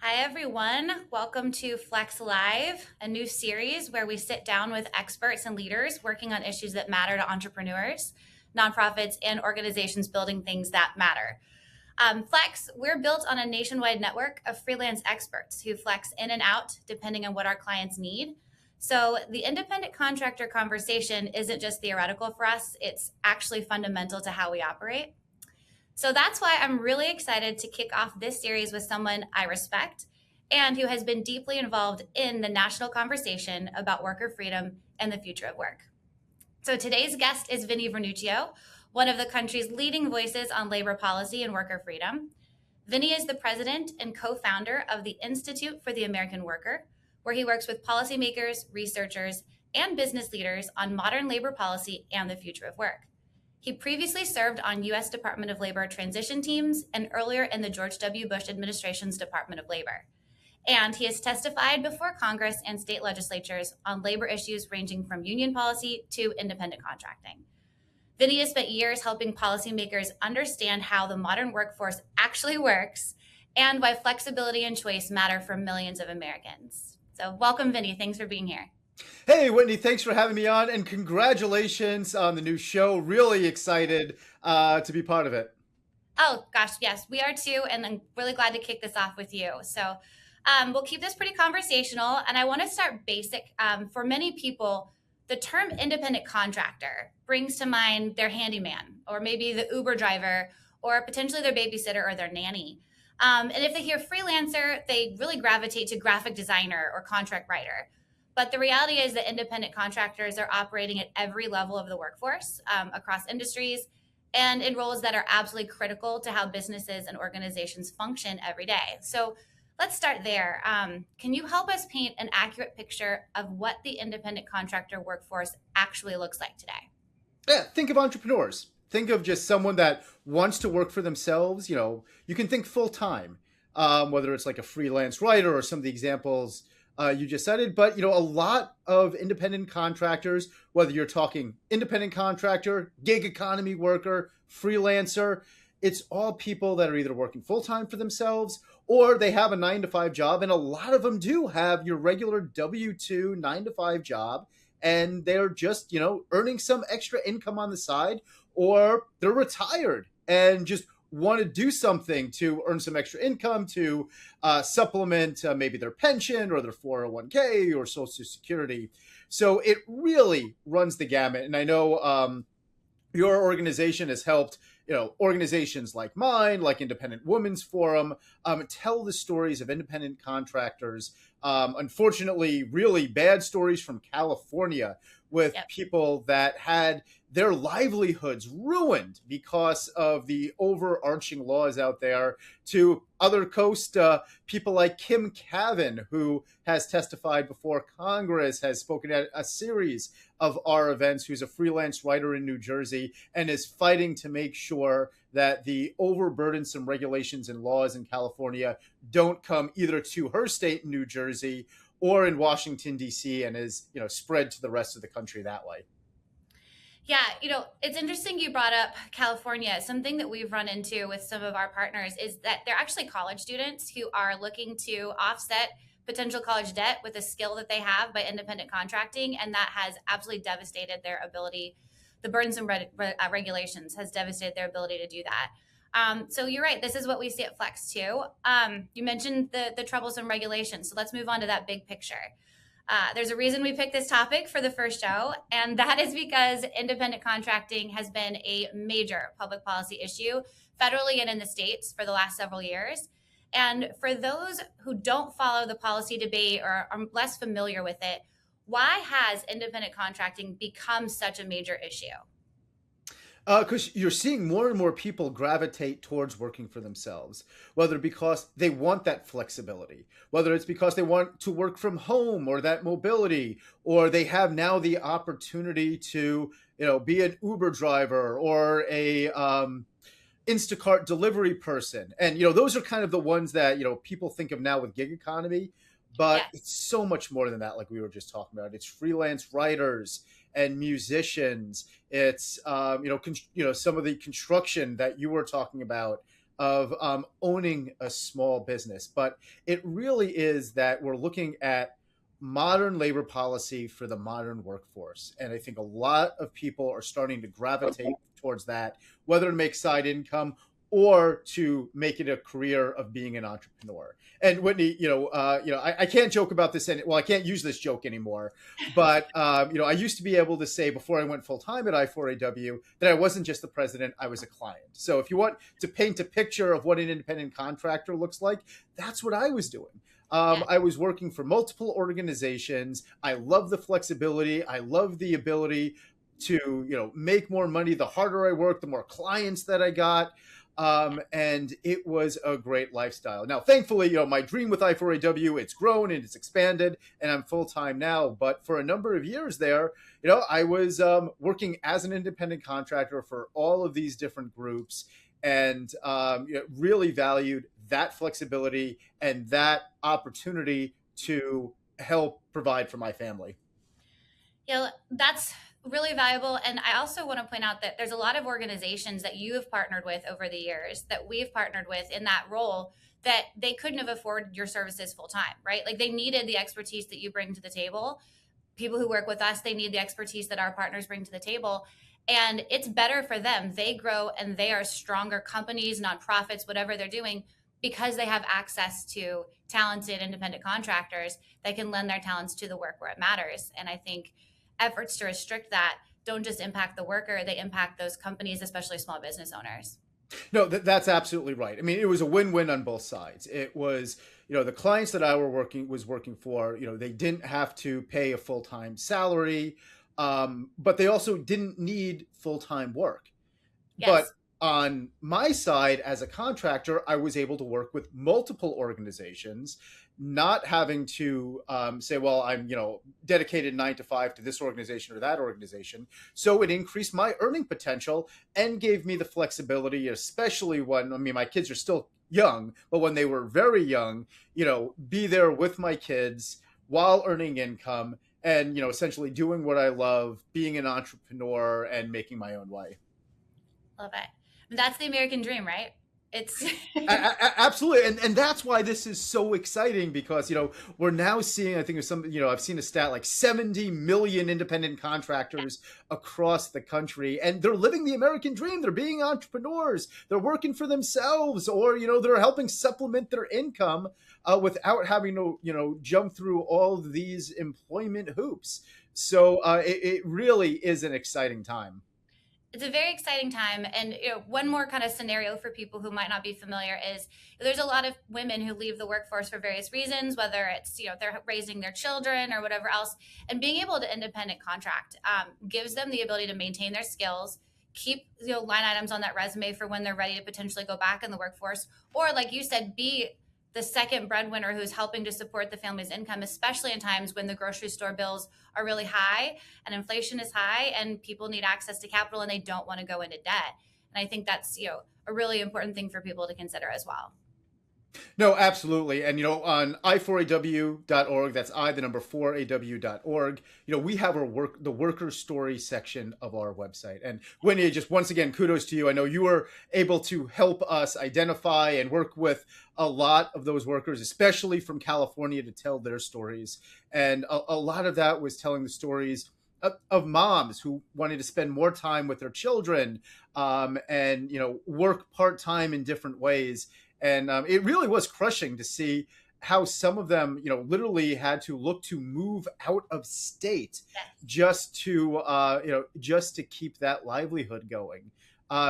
Hi, everyone. Welcome to Flex Live, a new series where we sit down with experts and leaders working on issues that matter to entrepreneurs, nonprofits, and organizations building things that matter. Flex, we're built on a nationwide network of freelance experts who flex in and out depending on what our clients need. So the independent contractor conversation isn't just theoretical for us, it's actually fundamental to how we operate. So that's why I'm really excited to kick off this series with someone I respect and who has been deeply involved in the national conversation about worker freedom and the future of work. So today's guest is Vinnie Vernuccio, one of the country's leading voices on labor policy and worker freedom. Vinnie is the president and co-founder of the Institute for the American Worker, where he works with policymakers, researchers, and business leaders on modern labor policy and the future of work. He previously served on U.S. Department of Labor transition teams and earlier in the George W. Bush administration's Department of Labor. And he has testified before Congress and state legislatures on labor issues ranging from union policy to independent contracting. Vinnie has spent years helping policymakers understand how the modern workforce actually works and why flexibility and choice matter for millions of Americans. So welcome, Vinnie. Thanks for being here. Hey, Whitney, thanks for having me on, and congratulations on the new show. Really excited to be part of it. Oh, gosh, yes, we are too. And I'm really glad to kick this off with you. So we'll keep this pretty conversational. And I want to start basic. For many people, the term independent contractor brings to mind their handyman, or maybe the Uber driver, or potentially their babysitter or their nanny. And if they hear freelancer, they really gravitate to graphic designer or contract writer. But the reality is that independent contractors are operating at every level of the workforce across industries and in roles that are absolutely critical to how businesses and organizations function every day. So let's start there. Can you help us paint an accurate picture of what the independent contractor workforce actually looks like today? Yeah, think of entrepreneurs. Think of just someone that wants to work for themselves. You can think full time, whether it's like a freelance writer or some of the examples you just cited. But, a lot of independent contractors, whether you're talking independent contractor, gig economy worker, freelancer, it's all people that are either working full time for themselves or they have a 9 to 5 job. And a lot of them do have your regular W-2 9 to 5 job. And they're just, earning some extra income on the side, or they're retired and just want to do something to earn some extra income to supplement maybe their pension or their 401k or Social Security. So it really runs the gamut. And I know your organization has helped organizations like mine, like Independent Women's Forum, tell the stories of independent contractors. Unfortunately, really bad stories from California with Yep. people that had their livelihoods ruined because of the overarching laws out there, to other coast people like Kim Cavan, who has testified before Congress, has spoken at a series of our events, who's a freelance writer in New Jersey and is fighting to make sure that the overburdensome regulations and laws in California don't come either to her state in New Jersey or in Washington, D.C., and is spread to the rest of the country that way. Yeah, it's interesting you brought up California. Something that we've run into with some of our partners is that they're actually college students who are looking to offset potential college debt with a skill that they have by independent contracting. And that has absolutely devastated their ability. The burdensome regulations has devastated their ability to do that. So you're right. This is what we see at Flex too. You mentioned the troublesome regulations. So let's move on to that big picture. There's a reason we picked this topic for the first show, and that is because independent contracting has been a major public policy issue federally and in the states for the last several years. And for those who don't follow the policy debate or are less familiar with it, why has independent contracting become such a major issue? Because you're seeing more and more people gravitate towards working for themselves, whether because they want that flexibility, whether it's because they want to work from home or that mobility, or they have now the opportunity to, be an Uber driver or a Instacart delivery person. And, those are kind of the ones that, people think of now with gig economy, but Yes. it's so much more than that. Like we were just talking about, it's freelance writers and musicians. It's, some of the construction that you were talking about, of owning a small business. But it really is that we're looking at modern labor policy for the modern workforce. And I think a lot of people are starting to gravitate towards that, whether to make side income or to make it a career of being an entrepreneur. And Whitney, I can't joke about this. Well, I can't use this joke anymore. But I used to be able to say before I went full time at I4AW that I wasn't just the president; I was a client. So if you want to paint a picture of what an independent contractor looks like, that's what I was doing. Yeah. I was working for multiple organizations. I love the flexibility. I love the ability to make more money. The harder I worked, the more clients that I got. And it was a great lifestyle. Now, thankfully, my dream with I4AW, it's grown and it's expanded, and I'm full time now. But for a number of years there, I was working as an independent contractor for all of these different groups, and really valued that flexibility and that opportunity to help provide for my family. Yeah, that's really valuable. And I also want to point out that there's a lot of organizations that you have partnered with over the years that we've partnered with in that role that they couldn't have afforded your services full time, right? Like they needed the expertise that you bring to the table. People who work with us, they need the expertise that our partners bring to the table. And it's better for them. They grow and they are stronger companies, nonprofits, whatever they're doing, because they have access to talented independent contractors that can lend their talents to the work where it matters. And I think efforts to restrict that don't just impact the worker, they impact those companies, especially small business owners. No, that's absolutely right. I mean, it was a win-win on both sides. It was, the clients that I was working for, they didn't have to pay a full-time salary, but they also didn't need full-time work. Yes. But on my side, as a contractor, I was able to work with multiple organizations, not having to say, well, I'm, dedicated 9 to 5 to this organization or that organization. So it increased my earning potential and gave me the flexibility, especially when, my kids are still young, but when they were very young, be there with my kids while earning income and, essentially doing what I love, being an entrepreneur and making my own way. Love it. That's the American dream, right? It's absolutely, and that's why this is so exciting, because we're now seeing, I think there's some, I've seen a stat like 70 million independent contractors across the country, and they're living the American dream. They're being entrepreneurs. They're working for themselves, or they're helping supplement their income without having to jump through all of these employment hoops. So it really is an exciting time. It's a very exciting time. And one more kind of scenario for people who might not be familiar is there's a lot of women who leave the workforce for various reasons, whether it's they're raising their children or whatever else. And being able to independent contract gives them the ability to maintain their skills, keep line items on that resume for when they're ready to potentially go back in the workforce, or like you said, be the second breadwinner who's helping to support the family's income, especially in times when the grocery store bills are really high and inflation is high and people need access to capital and they don't want to go into debt. And I think that's, a really important thing for people to consider as well. No, absolutely. And, on i4aw.org, that's the number 4aw.org, we have the worker story section of our website. And Winnie, just once again, kudos to you. I know you were able to help us identify and work with a lot of those workers, especially from California, to tell their stories. And a lot of that was telling the stories of moms who wanted to spend more time with their children and, work part-time in different ways. And it really was crushing to see how some of them, literally had to look to move out of state just to, just to keep that livelihood going.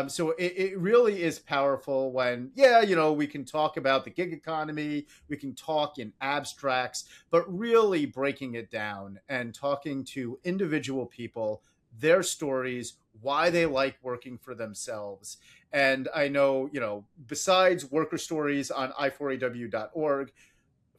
So it really is powerful when, we can talk about the gig economy, we can talk in abstracts, but really breaking it down and talking to individual people, their stories, why they like working for themselves. And I know, besides worker stories on i4aw.org,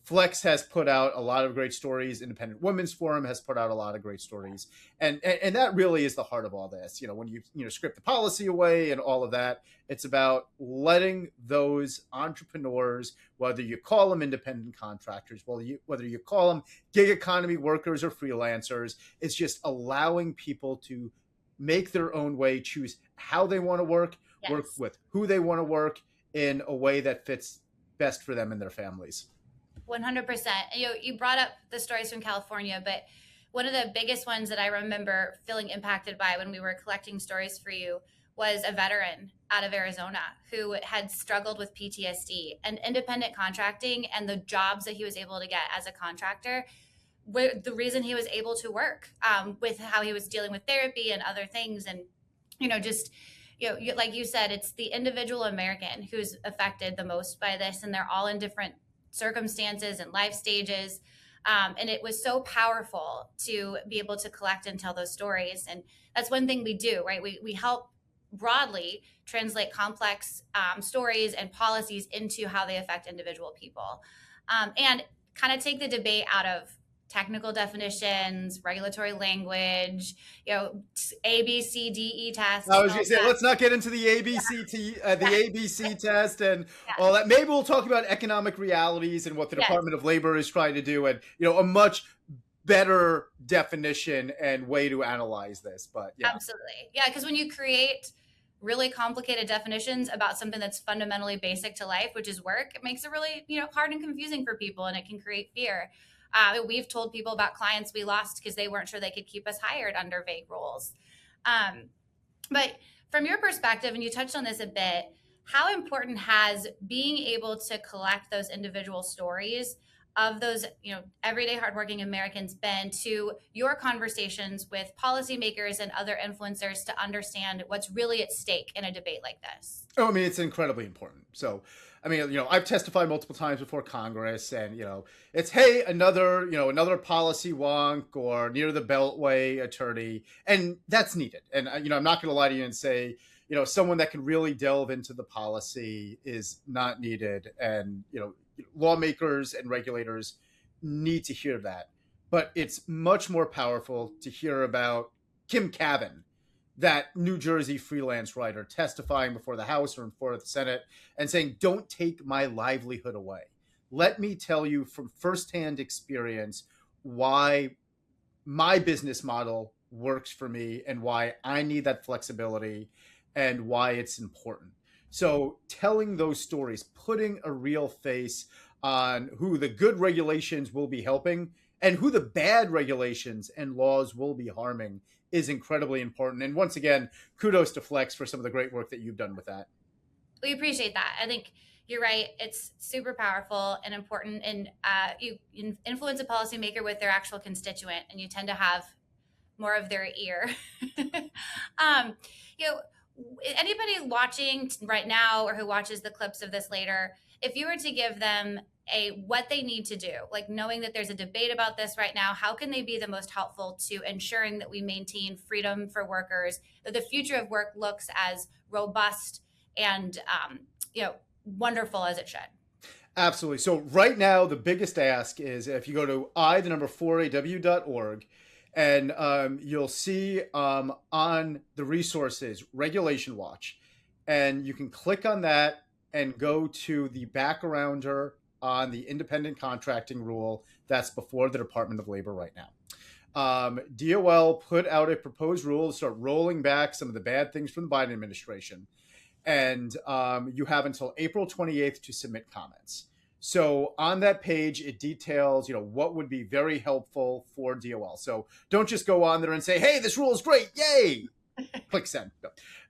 Flex has put out a lot of great stories. Independent Women's Forum has put out a lot of great stories. And that really is the heart of all this. When you script the policy away and all of that, it's about letting those entrepreneurs, whether you call them independent contractors, whether you call them gig economy workers or freelancers, it's just allowing people to make their own way, choose how they want to work, work with who they want to work. in a way that fits best for them and their families. 100%. You brought up the stories from California, but one of the biggest ones that I remember feeling impacted by when we were collecting stories for you was a veteran out of Arizona who had struggled with PTSD and independent contracting, and the jobs that he was able to get as a contractor were the reason he was able to work, with how he was dealing with therapy and other things. And, just, like you said, it's the individual American who's affected the most by this, and they're all in different circumstances and life stages. And it was so powerful to be able to collect and tell those stories. And that's one thing we do, right? We help broadly translate complex stories and policies into how they affect individual people, and kind of take the debate out of technical definitions, regulatory language, A, B, C, D, E tests. I was going to say, let's not get into the ABC test and all that. Maybe we'll talk about economic realities and what the Department of Labor is trying to do, and a much better definition and way to analyze this. But absolutely, because when you create really complicated definitions about something that's fundamentally basic to life, which is work, it makes it really hard and confusing for people, and it can create fear. We've told people about clients we lost because they weren't sure they could keep us hired under vague rules. But from your perspective, and you touched on this a bit, how important has being able to collect those individual stories of those everyday hardworking Americans been to your conversations with policymakers and other influencers to understand what's really at stake in a debate like this? Oh, I mean, it's incredibly important. So, I mean, I've testified multiple times before Congress, and it's another policy wonk or near the beltway attorney, and that's needed. And I'm not going to lie to you and say someone that can really delve into the policy is not needed, and lawmakers and regulators need to hear that. But it's much more powerful to hear about Kim Cavan, that New Jersey freelance writer, testifying before the House or before the Senate and saying, don't take my livelihood away. Let me tell you from firsthand experience why my business model works for me and why I need that flexibility and why it's important. So telling those stories, putting a real face on who the good regulations will be helping and who the bad regulations and laws will be harming is incredibly important. And once again, kudos to Flex for some of the great work that you've done with that. We appreciate that. I think you're right. It's super powerful and important. And you influence a policymaker with their actual constituent, and you tend to have more of their ear. Anybody watching right now or who watches the clips of this later, if you were to give them what they need to do, like knowing that there's a debate about this right now, how can they be the most helpful to ensuring that we maintain freedom for workers, that the future of work looks as robust and wonderful as it should? Absolutely. So right now, the biggest ask is if you go to4aw.org, and you'll see on the resources Regulation Watch, and you can click on that and go to the backgrounder on the independent contracting rule that's before the Department of Labor right now. DOL put out a proposed rule to start rolling back some of the bad things from the Biden administration. And you have until April 28th to submit comments. So on that page, it details, what would be very helpful for DOL. So don't just go on there and say, hey, this rule is great. Yay. Click send.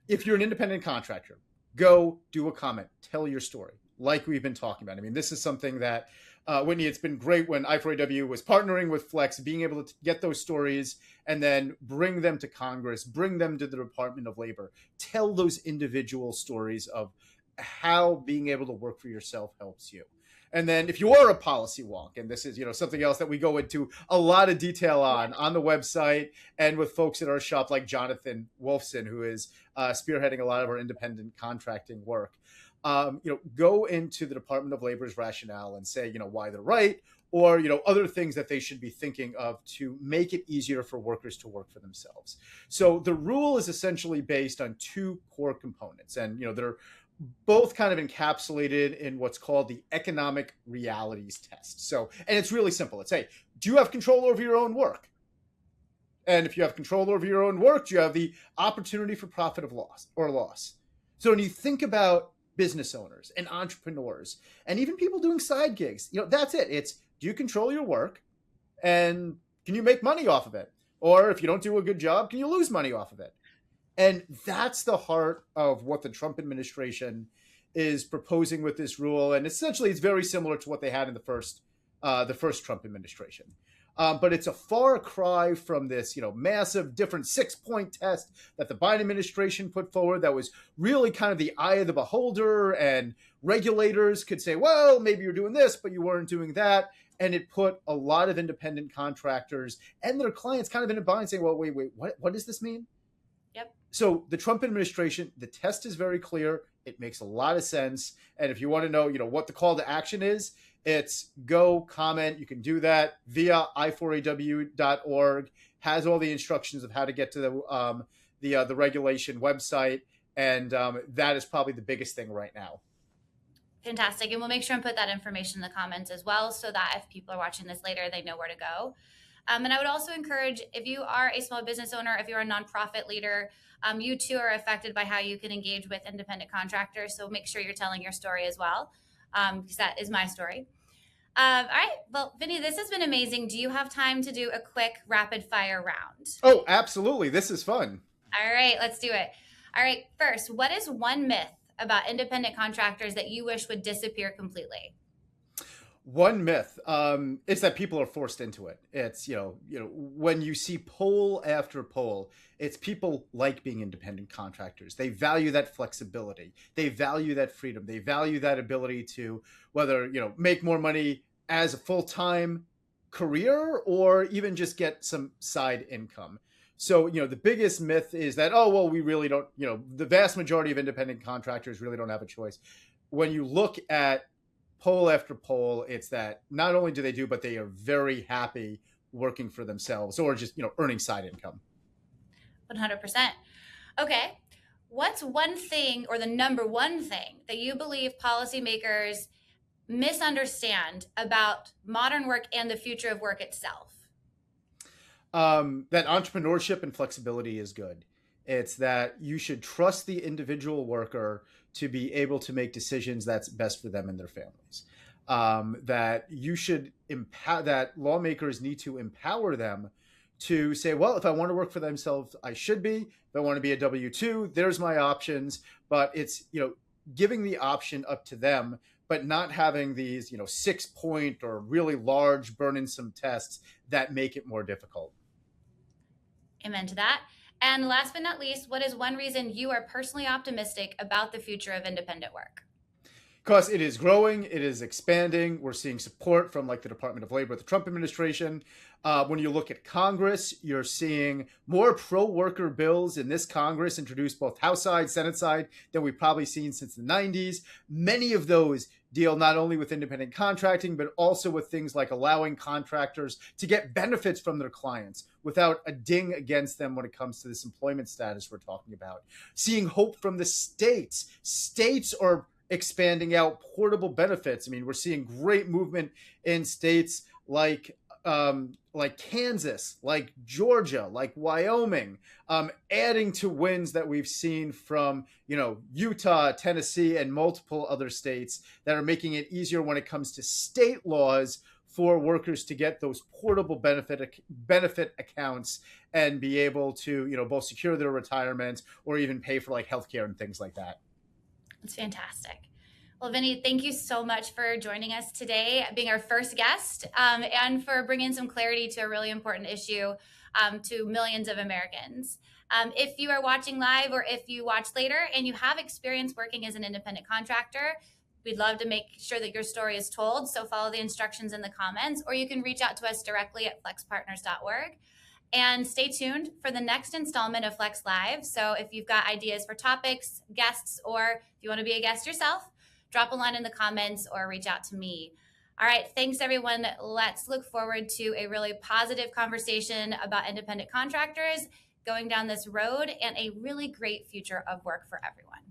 If you're an independent contractor, go do a comment, tell your story like we've been talking about. I mean, this is something that, Whitney, it's been great when I4AW was partnering with Flex, being able to get those stories and then bring them to Congress, bring them to the Department of Labor, tell those individual stories of how being able to work for yourself helps you. And then if you are a policy wonk, and this is, something else that we go into a lot of detail on the website and with folks at our shop like Jonathan Wolfson, who is spearheading a lot of our independent contracting work. Go into the Department of Labor's rationale and say, why they're right, or, other things that they should be thinking of to make it easier for workers to work for themselves. So the rule is essentially based on two core components, and, they're both kind of encapsulated in what's called the economic realities test. So, and it's really simple. It's, hey, do you have control over your own work? And if you have control over your own work, do you have the opportunity for profit of loss or loss? So when you think about business owners and entrepreneurs and even people doing side gigs. That's it. It's, do you control your work, and can you make money off of it? Or if you don't do a good job, can you lose money off of it? And that's the heart of what the Trump administration is proposing with this rule. And essentially, it's very similar to what they had in the first Trump administration. But it's a far cry from this, massive different 6-point test that the Biden administration put forward that was really kind of the eye of the beholder, and regulators could say, well, maybe you're doing this, but you weren't doing that. And it put a lot of independent contractors and their clients kind of in a bind, saying, well, wait, what does this mean? Yep. So the Trump administration, the test is very clear. It makes a lot of sense. And if you want to know, what the call to action is, it's go comment. You can do that via i4aw.org. Has all the instructions of how to get to the regulation website, and that is probably the biggest thing right now. Fantastic. And we'll make sure and put that information in the comments as well, so that if people are watching this later, they know where to go. And I would also encourage, if you are a small business owner, if you're a nonprofit leader, you too are affected by how you can engage with independent contractors. So make sure you're telling your story as well, because that is my story. All right. Well, Vinnie, this has been amazing. Do you have time to do a quick rapid fire round? Oh, absolutely. This is fun. All right, let's do it. All right. First, what is one myth about independent contractors that you wish would disappear completely? One myth is that people are forced into it. It's, when you see poll after poll, it's people like being independent contractors. They value that flexibility. They value that freedom. They value that ability to whether, make more money as a full-time career or even just get some side income. So, the biggest myth is that, oh, well, we really don't, the vast majority of independent contractors really don't have a choice. When you look at poll after poll, it's that not only do they do, but they are very happy working for themselves or just, earning side income. 100%. Okay. What's one thing, or the number one thing, that you believe policymakers misunderstand about modern work and the future of work itself? That entrepreneurship and flexibility is good. It's that you should trust the individual worker to be able to make decisions that's best for them and their families. That you should that lawmakers need to empower them to say, well, if I want to work for themselves, I should be. If I want to be a W-2, there's my options. But it's, giving the option up to them, but not having these, 6-point or really large burdensome tests that make it more difficult. Amen to that. And last but not least, what is one reason you are personally optimistic about the future of independent work? Because it is growing, it is expanding. We're seeing support from the Department of Labor, the Trump administration. When you look at Congress, you're seeing more pro-worker bills in this Congress introduced both House side, Senate side than we've probably seen since the 90s. Many of those deal not only with independent contracting, but also with things like allowing contractors to get benefits from their clients without a ding against them when it comes to this employment status we're talking about. Seeing hope from the states. States are expanding out portable benefits. I mean, we're seeing great movement in states like Kansas, like Georgia, like Wyoming, adding to wins that we've seen from, Utah, Tennessee, and multiple other states that are making it easier when it comes to state laws for workers to get those portable benefit accounts and be able to, both secure their retirement or even pay for healthcare and things like that. It's fantastic. Well, Vinnie, thank you so much for joining us today, being our first guest, and for bringing some clarity to a really important issue to millions of Americans. If you are watching live or if you watch later and you have experience working as an independent contractor, we'd love to make sure that your story is told. So follow the instructions in the comments, or you can reach out to us directly at flexpartners.org. And stay tuned for the next installment of Flex Live. So if you've got ideas for topics, guests, or if you want to be a guest yourself, drop a line in the comments or reach out to me. All right, thanks everyone. Let's look forward to a really positive conversation about independent contractors going down this road and a really great future of work for everyone.